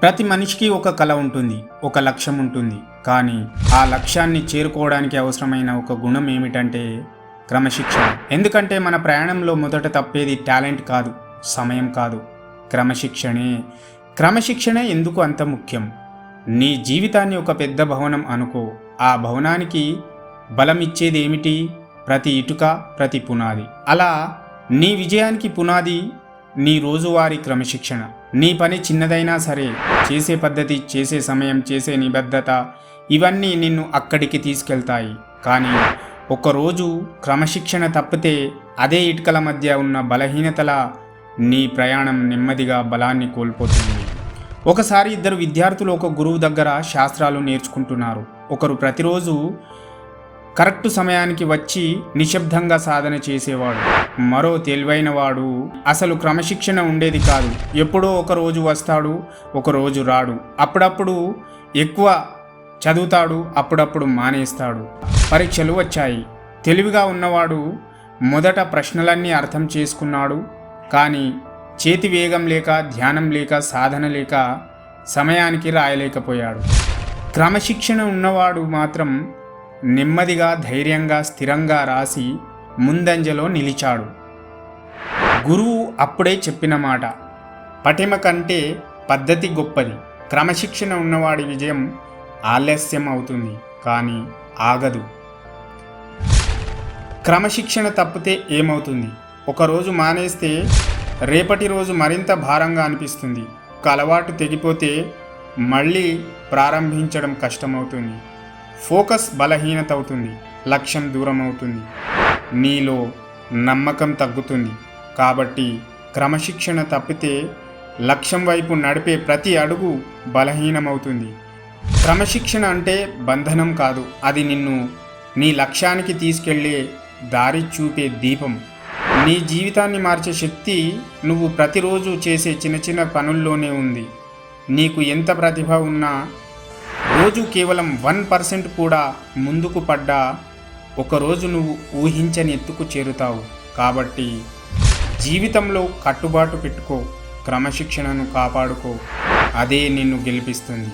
ప్రతి మనిషికి ఒక కల ఉంటుంది, ఒక లక్ష్యం ఉంటుంది. కానీ ఆ లక్ష్యాన్ని చేరుకోవడానికి అవసరమైన ఒక గుణం ఏమిటంటే క్రమశిక్షణ. ఎందుకంటే మన ప్రయాణంలో మొదట తప్పేది టాలెంట్ కాదు, సమయం కాదు, క్రమశిక్షణే. క్రమశిక్షణే ఎందుకు అంత ముఖ్యం? నీ జీవితాన్ని ఒక పెద్ద భవనం అనుకో. ఆ భవనానికి బలం ఇచ్చేది ఏమిటి? ప్రతి ఇటుక, ప్రతి పునాది. అలా నీ విజయానికి పునాది నీ రోజువారీ క్రమశిక్షణ. నీ పని చిన్నదైనా సరే, చేసే పద్ధతి, చేసే సమయం, చేసే నిబద్ధత, ఇవన్నీ నిన్ను అక్కడికి తీసుకెళ్తాయి. కానీ ఒకరోజు క్రమశిక్షణ తప్పితే అదే ఇటుకల మధ్య ఉన్న బలహీనతల నీ ప్రయాణం నెమ్మదిగా బలాన్ని కోల్పోతుంది. ఒకసారి ఇద్దరు విద్యార్థులు ఒక గురువు దగ్గర శాస్త్రాలు నేర్చుకుంటున్నారు. ఒకరు ప్రతిరోజు కరెక్టు సమయానికి వచ్చి నిశ్శబ్దంగా సాధన చేసేవాడు. మరో తెలివైన వాడు అసలు క్రమశిక్షణ ఉండేది కాదు. ఎప్పుడో ఒకరోజు వస్తాడు, ఒకరోజు రాడు. అప్పుడప్పుడు ఎక్కువ చదువుతాడు, అప్పుడప్పుడు మానేస్తాడు. పరీక్షలు వచ్చాయి. తెలివిగా ఉన్నవాడు మొదట ప్రశ్నలన్నీ అర్థం చేసుకున్నాడు. కానీ చేతి వేగం లేక, ధ్యానం లేక, సాధన లేక సమయానికి రాయలేకపోయాడు. క్రమశిక్షణ ఉన్నవాడు మాత్రం నెమ్మదిగా, ధైర్యంగా, స్థిరంగా రాసి ముందంజలో నిలిచాడు. గురువు అప్పుడే చెప్పిన మాట, పటిమ కంటే పద్ధతి గొప్పది. క్రమశిక్షణ ఉన్నవాడి విజయం ఆలస్యం అవుతుంది, కానీ ఆగదు. క్రమశిక్షణ తప్పితే ఏమవుతుంది? ఒకరోజు మానేస్తే రేపటి రోజు మరింత భారంగా అనిపిస్తుంది. ఒక అలవాటు తెగిపోతే మళ్ళీ ప్రారంభించడం కష్టమవుతుంది. ఫోకస్ బలహీనత అవుతుంది, లక్ష్యం దూరం అవుతుంది, నీలో నమ్మకం తగ్గుతుంది. కాబట్టి క్రమశిక్షణ తప్పితే లక్ష్యం వైపు నడిపే ప్రతి అడుగు బలహీనమవుతుంది. క్రమశిక్షణ అంటే బంధనం కాదు, అది నిన్ను నీ లక్ష్యానికి తీసుకెళ్లే దారి చూపే దీపం. నీ జీవితాన్ని మార్చే శక్తి నువ్వు ప్రతిరోజు చేసే చిన్న చిన్న పనుల్లోనే ఉంది. నీకు ఎంత ప్రతిభ ఉన్నా రోజు కేవలం 1% కూడా ముందుకు పడ్డా ఒకరోజు నువ్వు ఊహించని ఎత్తుకు చేరుతావు. కాబట్టి జీవితంలో కట్టుబాటు పెట్టుకో, క్రమశిక్షణను కాపాడుకో. అదే నిన్ను గెలిపిస్తుంది.